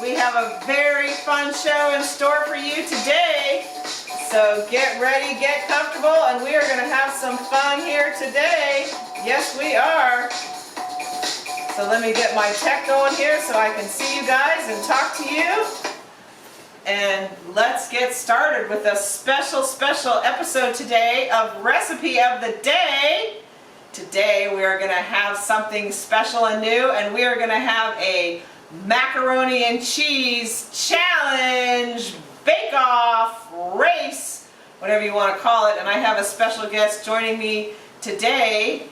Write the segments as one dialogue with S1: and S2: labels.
S1: We have a very fun show in store for you today. So get ready, get comfortable, and we are going to have some fun here today. Yes, we are. So let me get my tech going here so I can see you guys and talk to you. And let's get started with a special episode today of Recipe of the Day. Today we are going to have something special and new, and we are going to have a macaroni and cheese challenge, bake-off, race, whatever you want to call it. And I have a special guest joining me today.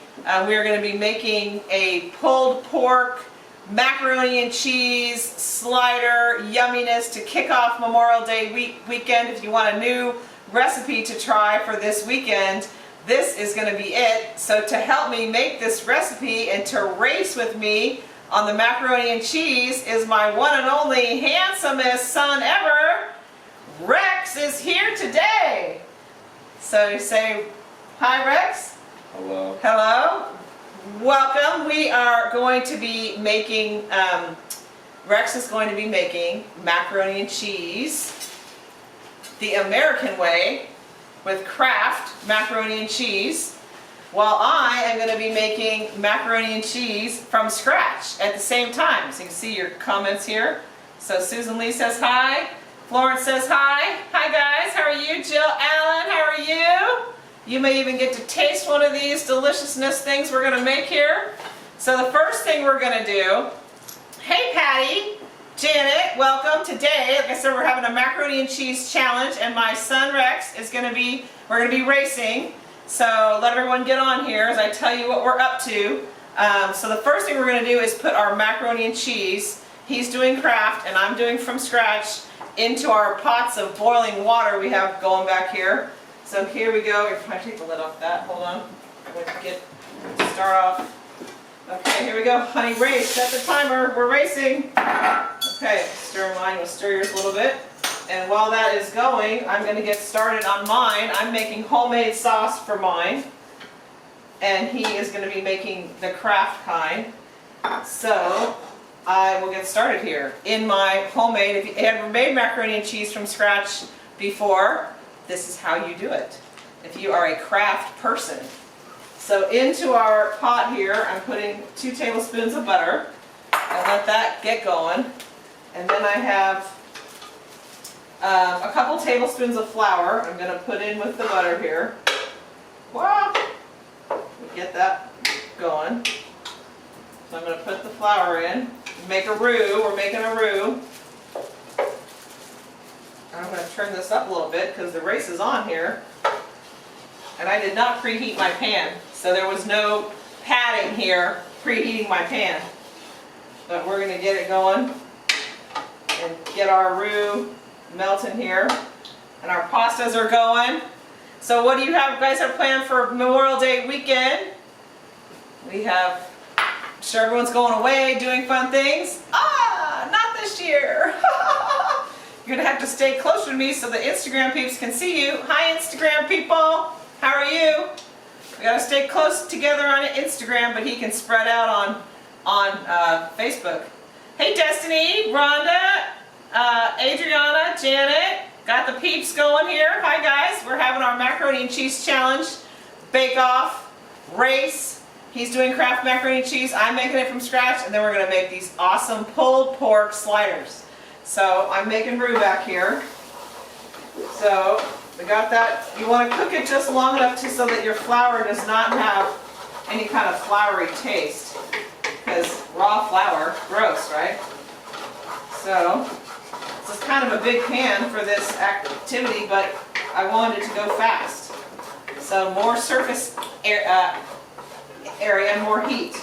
S1: We are going to be making a pulled pork macaroni and cheese slider yumminess to kick off Memorial Day weekend. If you want a new recipe to try for this weekend, this is going to be it. So to help me make this recipe and to race with me on the macaroni and cheese is my one and only handsomest son ever. Rex is here today. So say hi, Rex.
S2: Hello.
S1: Hello. Welcome. We are going to be making, Rex is going to be making macaroni and cheese the American way with Kraft macaroni and cheese, while I am going to be making macaroni and cheese from scratch at the same time. So you can see your comments here. So Susan Lee says hi. Florence says hi. Hi guys, how are you? Jill Allen, how are you? You may even get to taste one of these deliciousness things we're going to make here. So the first thing we're going to do, hey Patty, Janet, welcome. Today, like I said, we're having a macaroni and cheese challenge, and my son Rex is going to be, we're going to be racing. So let everyone get on here as I tell you what we're up to. So the first thing we're going to do is put our macaroni and cheese, he's doing Kraft and I'm doing from scratch, into our pots of boiling water we have going back here. So here we go. If I take the lid off that, hold on. I'm going to start off. Okay, here we go. Honey, race. Set the timer. We're racing. Okay, stir mine. We'll stir yours a little bit. And while that is going, I'm going to get started on mine. I'm making homemade sauce for mine. And he is going to be making the Kraft kind. So I will get started here. In my homemade, if you ever made macaroni and cheese from scratch before, this is how you do it. If you are a Kraft person. So into our pot here, I'm putting 2 tablespoons of butter. And let that get going. And then I have a couple tablespoons of flour I'm going to put in with the butter here. Wow! Get that going. So I'm going to put the flour in. Make a roux. We're making a roux. I'm going to turn this up a little bit because the race is on here. And I did not preheat my pan. So there was no padding here preheating my pan. But we're going to get it going and get our roux melting here. And our pastas are going. So what do you guys have planned for Memorial Day weekend? We have, I'm sure everyone's going away, doing fun things. Not this year. You're going to have to stay closer to me so the Instagram peeps can see you. Hi Instagram people. How are you? We got to stay close together on Instagram, but he can spread out on Facebook. Hey Destiny, Rhonda, Adriana, Janet, got the peeps going here. Hi guys, we're having our macaroni and cheese challenge, bake-off, race. He's doing Kraft macaroni and cheese. I'm making it from scratch, and then we're going to make these awesome pulled pork sliders. So I'm making roux back here. So we got that. You want to cook it just long enough so that your flour does not have any kind of floury taste, because raw flour, gross, right? So this is kind of a big pan for this activity, but I wanted it to go fast. So more surface area and more heat.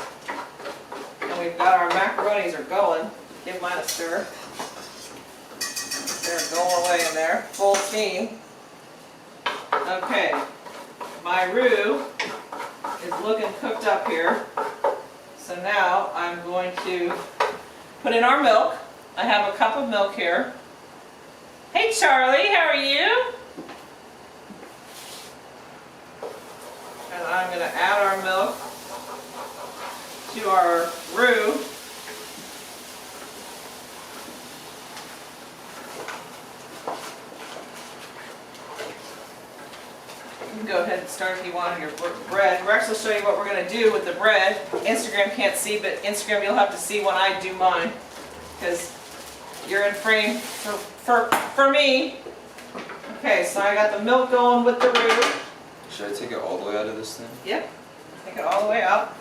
S1: And we've got our macaronis are going. Give mine a stir. They're going away in there, full steam. Okay, my roux is looking cooked up here. So now I'm going to put in our milk. I have a cup of milk here. Hey Charlie, how are you? And I'm going to add our milk to our roux. go ahead and start if you want your bread. Rex will show you what we're going to do with the bread. Instagram can't see, but Instagram you'll have to see when I do mine, because you're in frame for me. Okay, so I got the milk going with the roux.
S2: Should I take it all the way out of this thing?
S1: Yep, take it all the way up.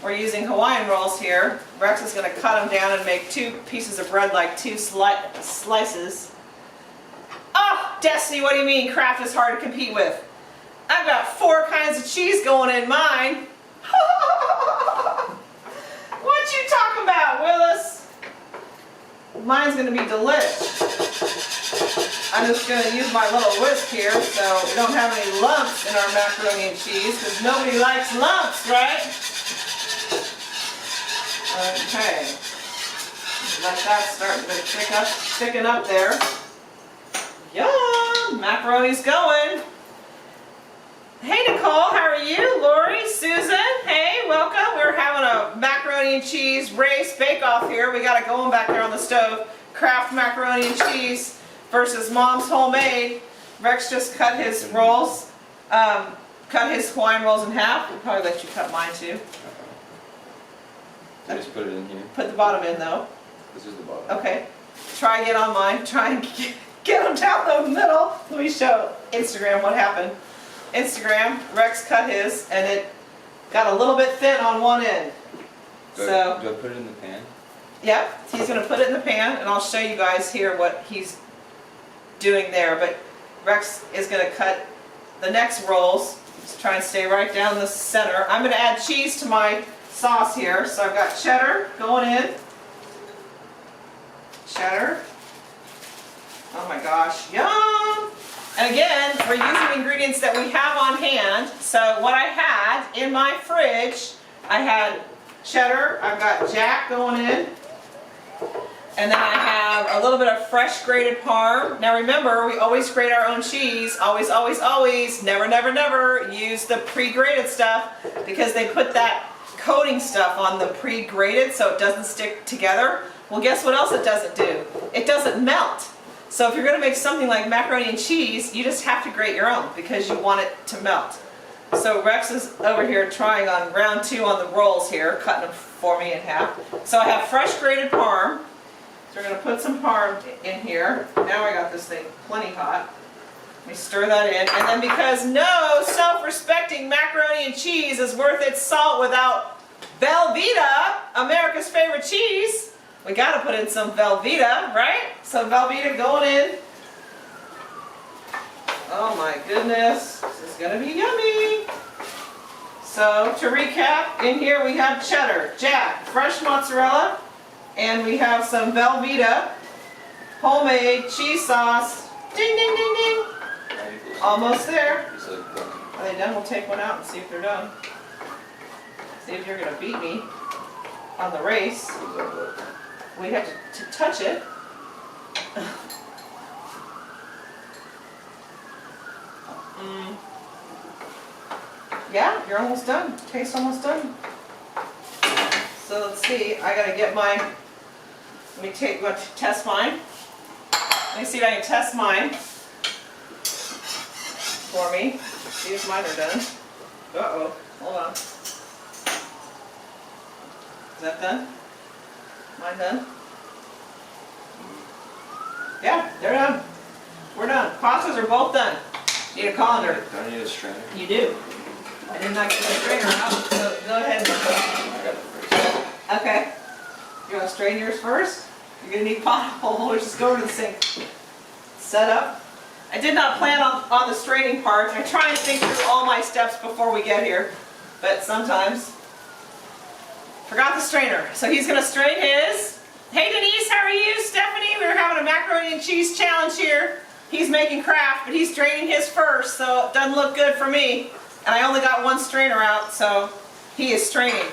S1: We're using Hawaiian rolls here. Rex is going to cut them down and make 2 pieces of bread, like 2 slices. Oh, Destiny, what do you mean Kraft is hard to compete with? I've got 4 kinds of cheese going in mine. What you talking about, Willis? Mine's going to be delish. I'm just going to use my little whisk here so we don't have any lumps in our macaroni and cheese, because nobody likes lumps, right? Okay. Let that start to thicken up there. Yum! Macaroni's going. Hey Nicole, how are you? Lori, Susan, hey, welcome. We're having a macaroni and cheese race bake-off here. We got it going back there on the stove. Kraft macaroni and cheese versus Mom's homemade. Rex just cut his rolls, cut his Hawaiian rolls in half. We'll probably let you cut mine too.
S2: I just put it in here.
S1: Put the bottom in though.
S2: This is the bottom.
S1: Okay. Try and get on mine. Try and get them down the middle. Let me show Instagram what happened. Instagram, Rex cut his and it got a little bit thin on one end.
S2: Do I put it in the pan?
S1: Yep, he's going to put it in the pan and I'll show you guys here what he's doing there. But Rex is going to cut the next rolls. Just try and stay right down the center. I'm going to add cheese to my sauce here. So I've got cheddar going in. Cheddar. Oh my gosh, yum! And again, we're using ingredients that we have on hand. So what I had in my fridge, I had cheddar, I've got Jack going in, and then I have a little bit of fresh grated Parm. Now remember, we always grate our own cheese. Always, always, always, never, never, never use the pre-grated stuff, because they put that coating stuff on the pre-grated so it doesn't stick together. Well, guess what else it doesn't do? It doesn't melt. So if you're going to make something like macaroni and cheese, you just have to grate your own because you want it to melt. So Rex is over here trying on round 2 on the rolls here, cutting them for me in half. So I have fresh grated Parm. So we're going to put some Parm in here. Now I got this thing plenty hot. Let me stir that in. And then, because no self-respecting macaroni and cheese is worth its salt without Velveeta, America's favorite cheese, we got to put in some Velveeta, right? So Velveeta going in. Oh my goodness, this is going to be yummy. So to recap, in here we have cheddar, Jack, fresh mozzarella, and we have some Velveeta, homemade cheese sauce. Ding, ding, ding, ding. Almost there. Are they done? We'll take one out and see if they're done. See if you're going to beat me on the race. We have to touch it. Yeah, you're almost done. Taste almost done. So let's see. I gotta get mine. Let me test mine. Let me see if I can test mine for me. See if mine are done. Uh-oh. Hold on. Is that done? Mine done? Yeah, they're done. We're done. Pastas are both done. Need a colander.
S2: Do I need a strainer?
S1: You do. I did not get the strainer out, so go ahead and
S2: I got it first.
S1: Okay. You want to strain yours first? You're going to need pot holders. Just go over to the sink. Set up. I did not plan on the straining part. I try and think through all my steps before we get here, but sometimes forgot the strainer. So he's going to strain his. Hey Denise, how are you? Stephanie, we're having a macaroni and cheese challenge here. He's making Kraft, but he's straining his first, so it doesn't look good for me. And I only got one strainer out, so he is straining.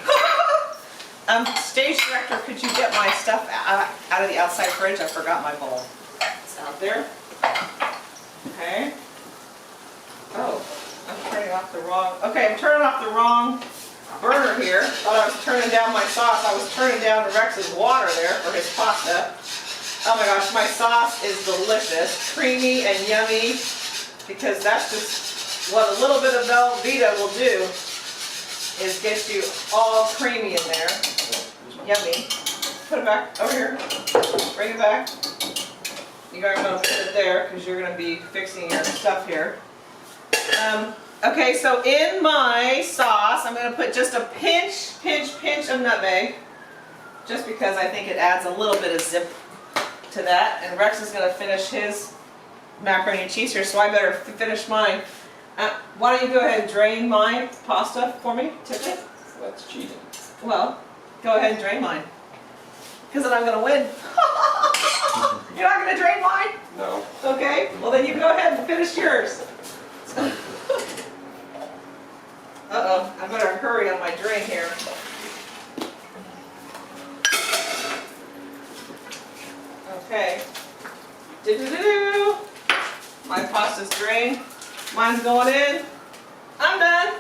S1: Stage director, could you get my stuff out of the outside fridge? I forgot my bowl. It's out there. Okay. Oh, I'm turning off the wrong, okay, I'm turning off the wrong burner here. Thought I was turning down my sauce. I was turning down Rex's water there for his pasta. Oh my gosh, my sauce is delicious. Creamy and yummy, because that's just what a little bit of Velveeta will do is get you all creamy in there. Yummy. Put it back over here. Bring it back. You guys want to put it there because you're going to be fixing your stuff here. Okay, so in my sauce, I'm going to put just a pinch of nutmeg, just because I think it adds a little bit of zip to that. And Rex is going to finish his macaroni and cheese here, so I better finish mine. Why don't you go ahead and drain my pasta for me, Tiffany?
S2: That's cheating.
S1: Well, go ahead and drain mine, because then I'm going to win. You're not going to drain mine?
S2: No.
S1: Okay, well then you go ahead and finish yours. Uh-oh, I better hurry on my drain here. Okay. Do-do-do-do. My pasta's drained. Mine's going in. I'm done.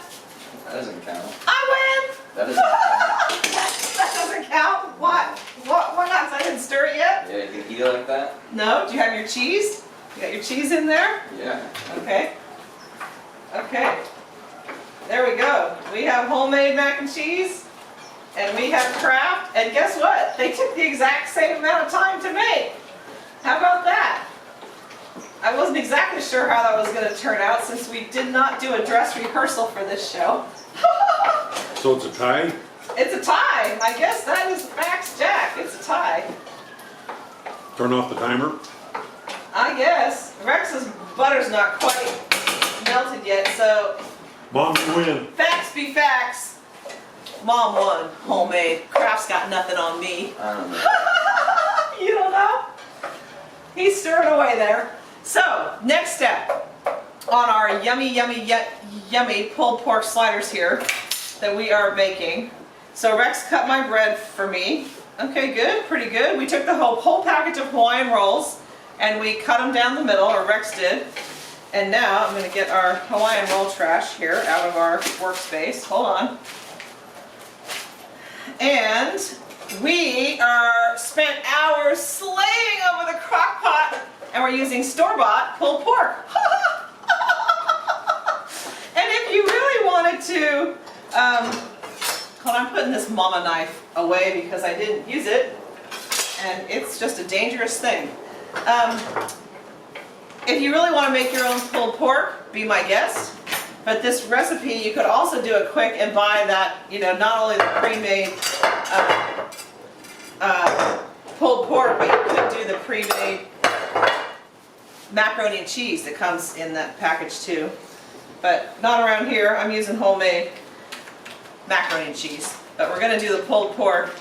S2: That doesn't count.
S1: I win!
S2: That doesn't count.
S1: That doesn't count? What? Why not? I didn't stir it yet?
S2: Yeah, you can eat it like that?
S1: No? Do you have your cheese? You got your cheese in there?
S2: Yeah.
S1: Okay. Okay. There we go. We have homemade mac and cheese, and we have Kraft, and guess what? They took the exact same amount of time to make. How about that? I wasn't exactly sure how that was going to turn out since we did not do a dress rehearsal for this show.
S3: So it's a tie?
S1: It's a tie. I guess that is facts, Jack. It's a tie.
S3: Turn off the timer?
S1: I guess. Rex's butter's not quite melted yet, so
S3: Mom, you win.
S1: facts be facts. Mom won. Homemade. Kraft's got nothing on me.
S2: I don't know.
S1: You don't know? He's stirring away there. So, next step on our yummy pulled pork sliders here that we are making. So Rex cut my bread for me. Okay, good, pretty good. We took the whole package of Hawaiian rolls and we cut them down the middle, or Rex did. And now I'm going to get our Hawaiian roll trash here out of our workspace. Hold on. And we are spent hours slaving over the crock pot, and we're using store-bought pulled pork. And if you really wanted to, hold on, I'm putting this mama knife away because I didn't use it, and it's just a dangerous thing. If you really want to make your own pulled pork, be my guest. But this recipe, you could also do it quick and buy that, you know, not only the pre-made pulled pork, but you could do the pre-made macaroni and cheese that comes in that package too. But not around here. I'm using homemade macaroni and cheese. But we're going to do the pulled pork.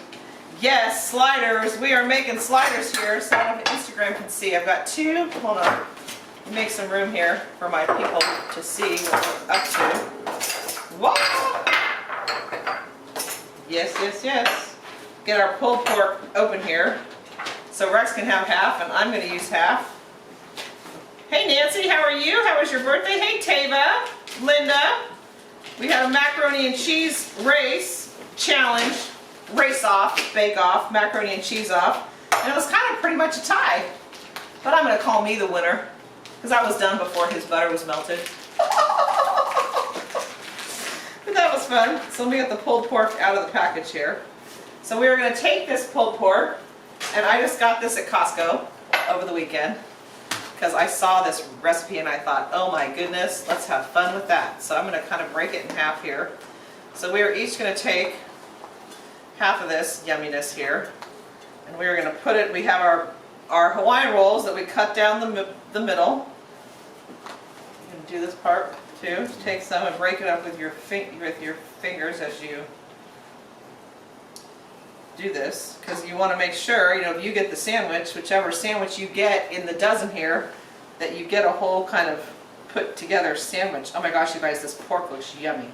S1: Yes, sliders. We are making sliders here, so I don't know if Instagram can see. I've got two. Hold on. Make some room here for my people to see what we're up to. Whoa! Yes, yes, yes. Get our pulled pork open here. So Rex can have half, and I'm going to use half. Hey Nancy, how are you? How was your birthday? Hey Tava, Linda. We had a macaroni and cheese race challenge. Race off, bake off, macaroni and cheese off. And it was kind of pretty much a tie. But I'm going to call me the winner, because I was done before his butter was melted. But that was fun. So let me get the pulled pork out of the package here. So we are going to take this pulled pork, and I just got this at Costco over the weekend, because I saw this recipe and I thought, oh my goodness, let's have fun with that. So I'm going to kind of break it in half here. So we are each going to take half of this yumminess here, and we are going to put it, we have our Hawaiian rolls that we cut down the middle. You can do this part too. Take some and break it up with your fingers as you do this, because you want to make sure, you know, if you get the sandwich, whichever sandwich you get in the dozen here, that you get a whole kind of put together sandwich. Oh my gosh, you guys, this pork looks yummy.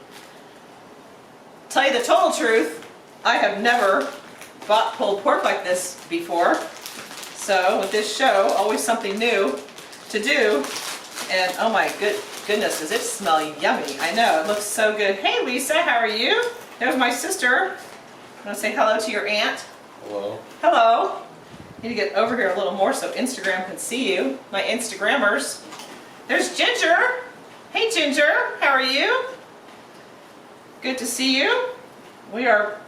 S1: Tell you the total truth, I have never bought pulled pork like this before. So with this show, always something new to do. And oh my goodness, does it smell yummy? I know, it looks so good. Hey Lisa, how are you? There's my sister. I'm going to say hello to your aunt.
S2: Hello.
S1: Hello. Need to get over here a little more so Instagram can see you. My Instagrammers. There's Ginger. Hey Ginger, how are you? Good to see you. We are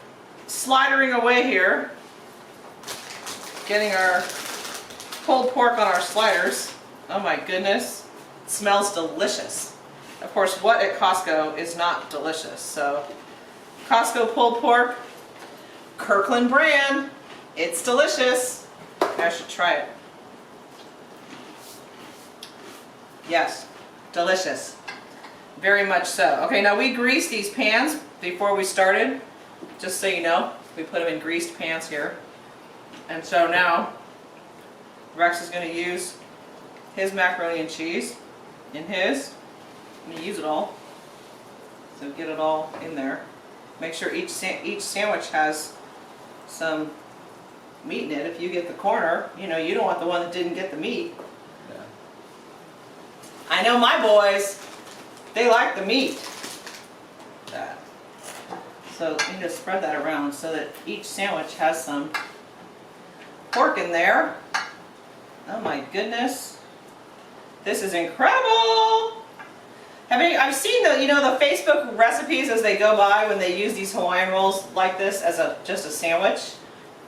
S1: slidering away here, getting our pulled pork on our sliders. Oh my goodness, it smells delicious. Of course, what at Costco is not delicious. So, Costco pulled pork, Kirkland brand, it's delicious. I should try it. Yes, delicious. Very much so. Okay, now we greased these pans before we started, just so you know. We put them in greased pans here. And so now, Rex is going to use his macaroni and cheese in his. I'm going to use it all. So get it all in there. Make sure each sandwich has some meat in it. If you get the corner, you know, you don't want the one that didn't get the meat.
S2: Yeah.
S1: I know my boys, they like the meat. That. So you just spread that around so that each sandwich has some pork in there. Oh my goodness. This is incredible. I've seen the, you know, the Facebook recipes as they go by when they use these Hawaiian rolls like this as just a sandwich,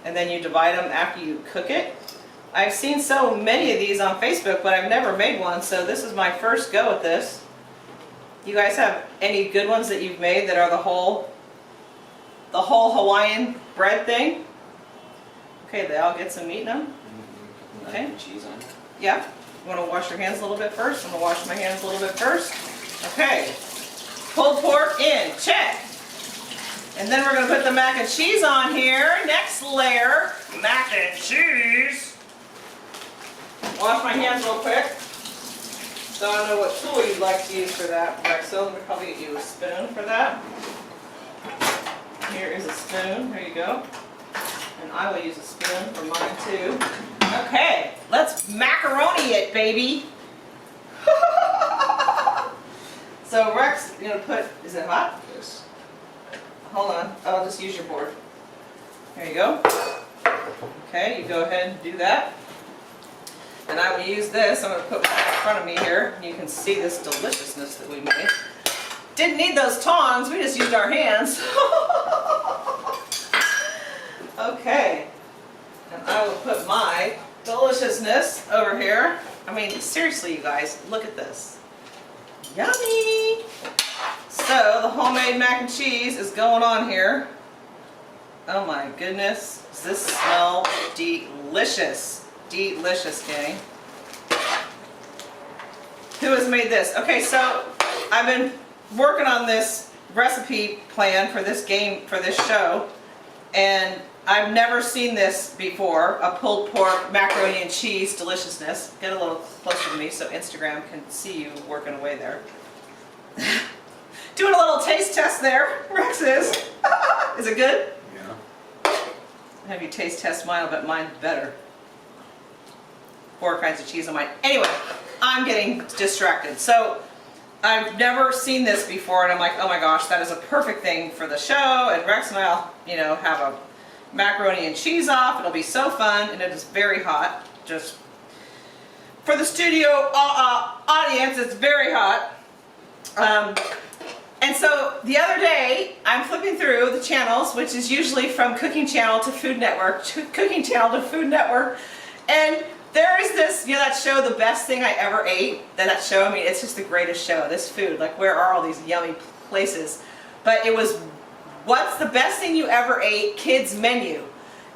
S1: and then you divide them after you cook it. I've seen so many of these on Facebook, but I've never made one, so this is my first go at this. You guys have any good ones that you've made that are the whole Hawaiian bread thing? Okay, they all get some meat in them. Okay.
S2: Mac and cheese on it.
S1: Yeah. You want to wash your hands a little bit first? I'm going to wash my hands a little bit first. Okay. Pulled pork in. Check. And then we're going to put the mac and cheese on here. Next layer, mac and cheese. Wash my hands real quick. So I don't know what tool you'd like to use for that, Rex. So I'm going to probably get you a spoon for that. Here is a spoon. There you go. And I will use a spoon for mine too. Okay, let's macaroni it, baby. So Rex, you're gonna put, is it hot?
S2: Yes.
S1: Hold on, I'll just use your board. There you go. Okay, you go ahead and do that. And I will use this, I'm gonna put mine in front of me here, and you can see this deliciousness that we made. Didn't need those tongs, we just used our hands. Okay, and I will put my deliciousness over here. I mean, seriously, you guys, look at this. Yummy! So, the homemade mac and cheese is going on here. Oh my goodness, does this smell delicious? Delicious, gang. Who has made this? Okay, so I've been working on this recipe plan for this game, for this show, and I've never seen this before, a pulled pork macaroni and cheese deliciousness. Get a little closer to me so Instagram can see you working away there. Doing a little taste test there, Rex is. Is it good?
S2: Yeah.
S1: Have you taste test mine? I bet mine's better. 4 kinds of cheese on mine. Anyway, I'm getting distracted. So I've never seen this before, and I'm like, oh my gosh, that is a perfect thing for the show. And Rex and I'll, you know, have a macaroni and cheese off. It'll be so fun, and it is very hot. Just for the studio audience, it's very hot. And so the other day, I'm flipping through the channels, which is usually from Cooking Channel to Food Network, Cooking Channel to Food Network, and there is this, you know, that show, The Best Thing I Ever Ate. That show, I mean, it's just the greatest show. This food, like, where are all these yummy places? But it was, what's the best thing you ever ate? Kids menu.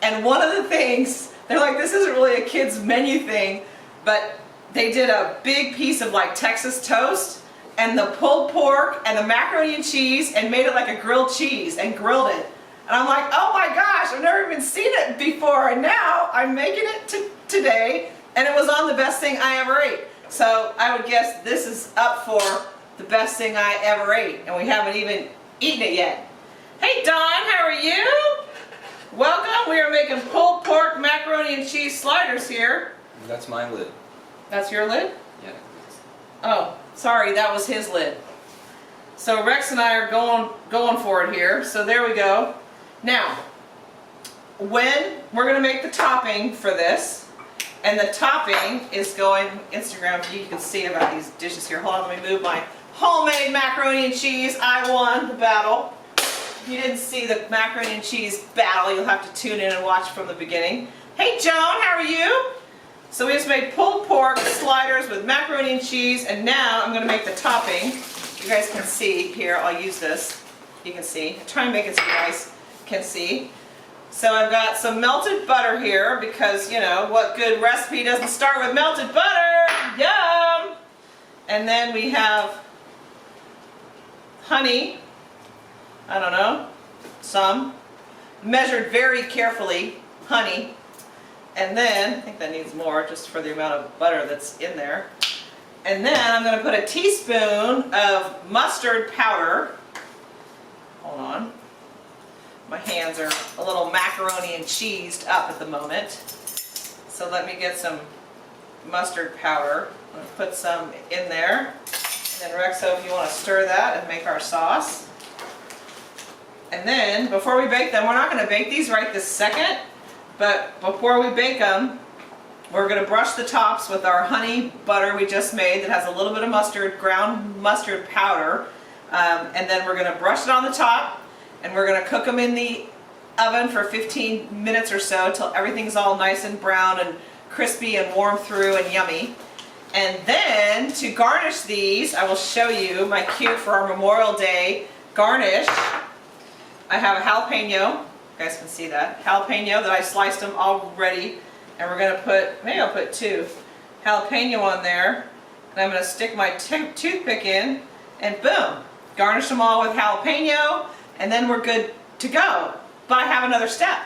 S1: And one of the things, they're like, this isn't really a kids menu thing, but they did a big piece of like Texas toast and the pulled pork and the macaroni and cheese and made it like a grilled cheese and grilled it. And I'm like, oh my gosh, I've never even seen it before, and now I'm making it today, and it was on The Best Thing I Ever Ate. So I would guess this is up for the best thing I ever ate, and we haven't even eaten it yet. Hey Don, how are you? Welcome. We are making pulled pork macaroni and cheese sliders here.
S2: That's my lid.
S1: That's your lid?
S2: Yeah.
S1: Oh, sorry, that was his lid. So Rex and I are going for it here. So there we go. Now, when we're going to make the topping for this, and the topping is going, Instagram, you can see about these dishes here. Hold on, let me move my homemade macaroni and cheese. I won the battle. If you didn't see the macaroni and cheese battle, you'll have to tune in and watch from the beginning. Hey Joan, how are you? So we just made pulled pork sliders with macaroni and cheese, and now I'm going to make the topping. You guys can see here, I'll use this. You can see. Try and make it so you guys can see. So I've got some melted butter here because, you know, what good recipe doesn't start with melted butter? Yum! And then we have honey. I don't know, some. Measured very carefully, honey. And then, I think that needs more just for the amount of butter that's in there. And then I'm going to put a teaspoon of mustard powder. Hold on. My hands are a little macaroni and cheesed up at the moment. So let me get some mustard powder. I'm going to put some in there. And then Rexo, if you want to stir that and make our sauce. And then, before we bake them, we're not going to bake these right this second. But before we bake them, we're going to brush the tops with our honey butter we just made that has a little bit of mustard, ground mustard powder. And then we're going to brush it on the top, and we're going to cook them in the oven for 15 minutes or so till everything's all nice and brown and crispy and warm through and yummy. And then to garnish these, I will show you my cute for our Memorial Day garnish. I have a jalapeno. You guys can see that. Jalapeno that I sliced them already. And we're going to put, maybe I'll put 2 jalapeno on there. And I'm going to stick my toothpick in, and boom, garnish them all with jalapeno, and then we're good to go. But I have another step.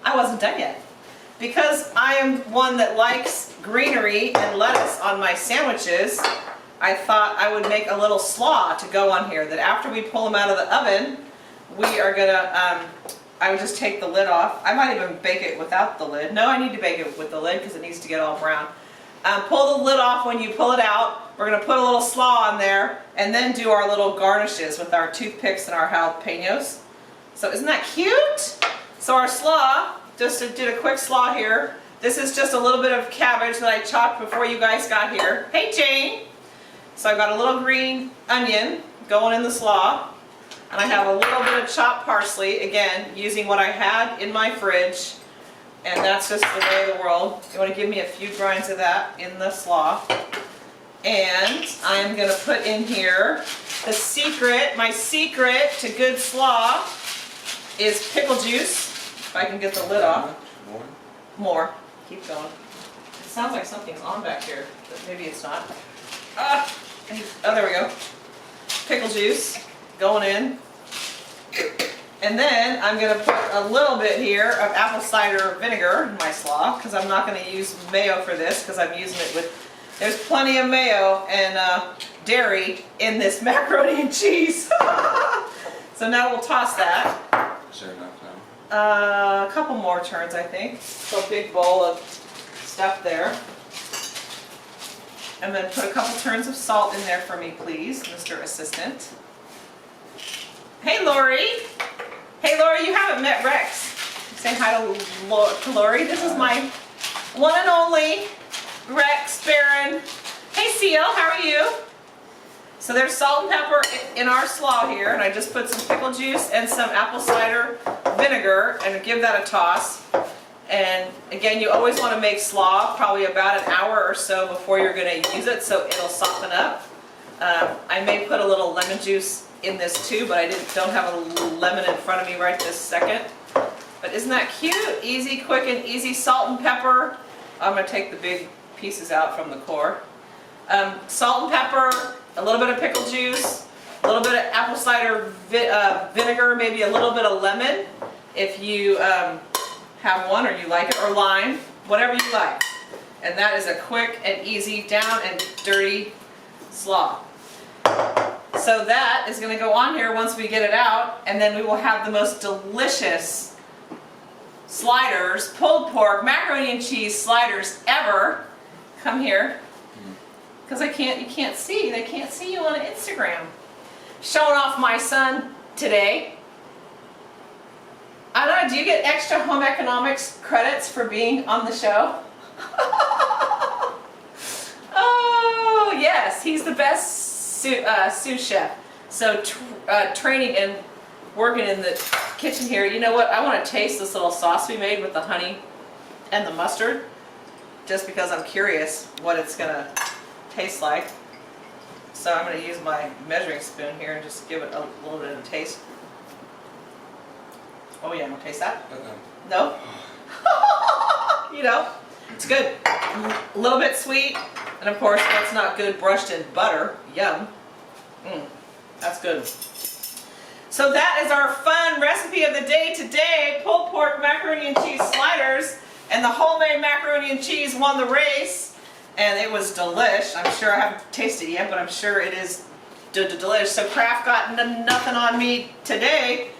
S1: I wasn't done yet. Because I am one that likes greenery and lettuce on my sandwiches, I thought I would make a little slaw to go on here, that after we pull them out of the oven, we are going to, I would just take the lid off. I might even bake it without the lid. No, I need to bake it with the lid because it needs to get all brown. Pull the lid off when you pull it out. We're going to put a little slaw on there and then do our little garnishes with our toothpicks and our jalapenos. So isn't that cute? So our slaw, just did a quick slaw here. This is just a little bit of cabbage that I chopped before you guys got here. Hey Jane! So I've got a little green onion going in the slaw. And I have a little bit of chopped parsley, again, using what I had in my fridge. And that's just the way of the world. You want to give me a few grinds of that in the slaw. And I'm going to put in here the secret, my secret to good slaw is pickle juice. If I can get the lid off. More. Keep going. It sounds like something's on back here, but maybe it's not. Oh, there we go. Pickle juice going in. And then I'm going to put a little bit here of apple cider vinegar in my slaw, because I'm not going to use mayo for this, because I'm using it with, there's plenty of mayo and dairy in this macaroni and cheese. So now we'll toss that.
S2: Is there enough time?
S1: A couple more turns, I think. So a big bowl of stuff there. And then put a couple turns of salt in there for me, please, Mr. Assistant. Hey, Lori. Hey, Lori, you haven't met Rex. Say hi to Lori. This is my one and only Rex Barron. Hey, Seal, how are you? So there's salt and pepper in our slaw here, and I just put some pickle juice and some apple cider vinegar and give that a toss. And again, you always want to make slaw probably about an hour or so before you're going to use it, so it'll soften up. I may put a little lemon juice in this too, but I don't have a lemon in front of me right this second. But isn't that cute? Easy, quick, and easy. Salt and pepper. I'm going to take the big pieces out from the core. Salt and pepper, a little bit of pickle juice, a little bit of apple cider vinegar, maybe a little bit of lemon if you have one or you like it, or lime, whatever you like. And that is a quick and easy, down and dirty slaw. So that is going to go on here once we get it out, and then we will have the most delicious sliders, pulled pork, macaroni and cheese sliders ever. Come here, because you can't see. They can't see you on Instagram. Showing off my son today. I don't know, do you get extra home economics credits for being on the show? Oh, yes, he's the best sous chef. So training and working in the kitchen here. You know what? I want to taste this little sauce we made with the honey and the mustard, just because I'm curious what it's gonna taste like. So I'm gonna use my measuring spoon here and just give it a little bit of a taste. Oh yeah, want to taste that? No? You know, it's good. A little bit sweet, and of course, what's not good brushed in butter. Yum. That's good. So that is our fun recipe of the day today. Pulled pork macaroni and cheese sliders, and the homemade macaroni and cheese won the race, and it was delish. I'm sure I haven't tasted it yet, but I'm sure it is delish. So Kraft got nothing on me today.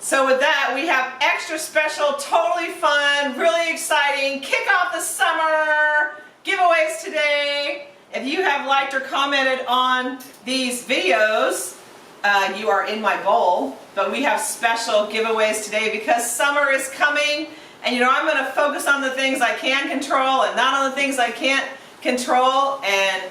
S1: So with that, we have extra special, totally fun, really exciting, kick off the summer giveaways today. If you have liked or commented on these videos, you are in my bowl. But we have special giveaways today because summer is coming, and you know I'm going to focus on the things I can control and not on the things I can't control. And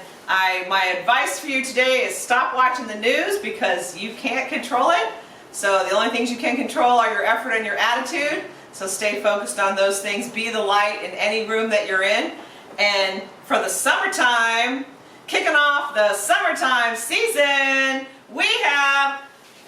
S1: my advice for you today is stop watching the news because you can't control it. So the only things you can control are your effort and your attitude. So stay focused on those things. Be the light in any room that you're in. And for the summertime, kicking off the summertime season, we have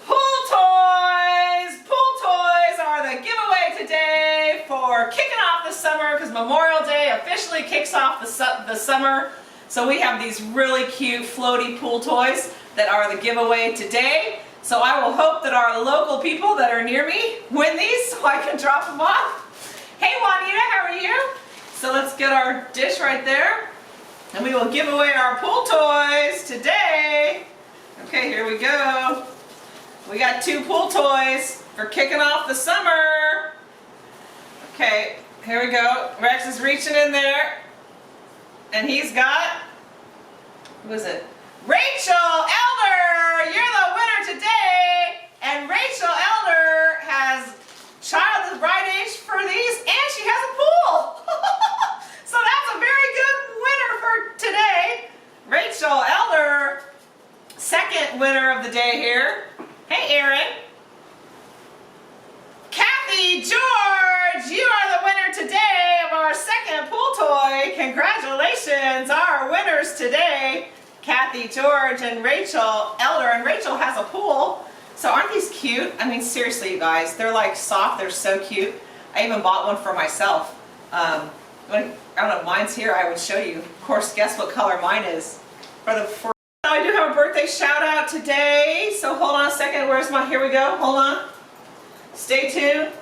S1: pool toys. Pool toys are the giveaway today for kicking off the summer because Memorial Day officially kicks off the summer. So we have these really cute floaty pool toys that are the giveaway today. So I will hope that our local people that are near me win these so I can drop them off. Hey Juanita, how are you? So let's get our dish right there, and we will give away our pool toys today. Okay, here we go. We got 2 pool toys for kicking off the summer. Okay, here we go. Rex is reaching in there, and he's got, who is it? Rachel Elder, you're the winner today, and Rachel Elder has child is right age for these, and she has a pool. So that's a very good winner for today. Rachel Elder, second winner of the day here. Hey Erin. Kathy George, you are the winner today of our second pool toy. Congratulations, our winners today. Kathy George and Rachel Elder, and Rachel has a pool. So aren't these cute? I mean, seriously, you guys, they're like soft, they're so cute. I even bought one for myself. I don't know, mine's here, I would show you. Of course, guess what color mine is? I do have a birthday shout out today, so hold on a second, here we go, hold on. Stay tuned.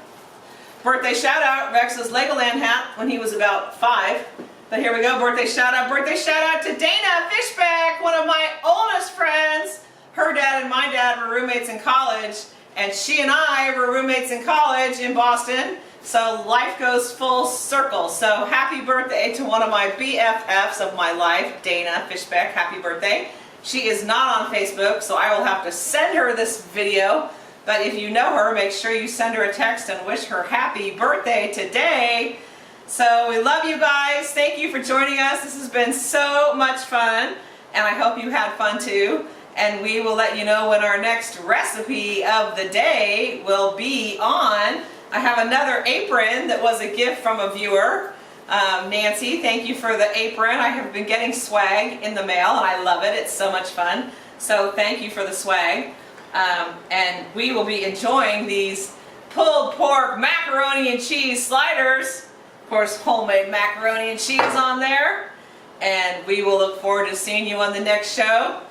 S1: Birthday shout out, Rex's Legoland hat when he was about 5. But here we go, birthday shout out to Dana Fishback, one of my oldest friends. Her dad and my dad were roommates in college, and she and I were roommates in college in Boston. So life goes full circle. So happy birthday to one of my BFFs of my life, Dana Fishback, happy birthday. She is not on Facebook, so I will have to send her this video. But if you know her, make sure you send her a text and wish her happy birthday today. So we love you guys. Thank you for joining us. This has been so much fun, and I hope you had fun too. And we will let you know when our next recipe of the day will be on. I have another apron that was a gift from a viewer. Nancy, thank you for the apron. I have been getting swag in the mail, and I love it. It's so much fun. So thank you for the swag. And we will be enjoying these pulled pork macaroni and cheese sliders. Of course, homemade macaroni and cheese on there. And we will look forward to seeing you on the next show.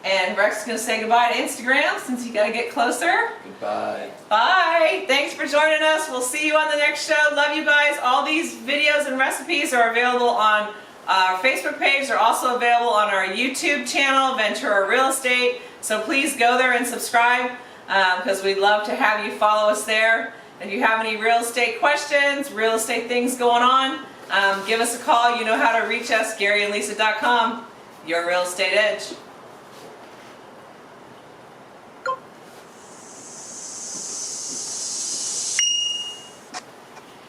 S1: And Rex is going to say goodbye to Instagram since you got to get closer.
S2: Goodbye.
S1: Bye. Thanks for joining us. We'll see you on the next show. Love you guys. All these videos and recipes are available on our Facebook page. They're also available on our YouTube channel, Ventura Real Estate. So please go there and subscribe because we'd love to have you follow us there. If you have any real estate questions, real estate things going on, give us a call. You know how to reach us, GaryandLisa.com, your real estate edge.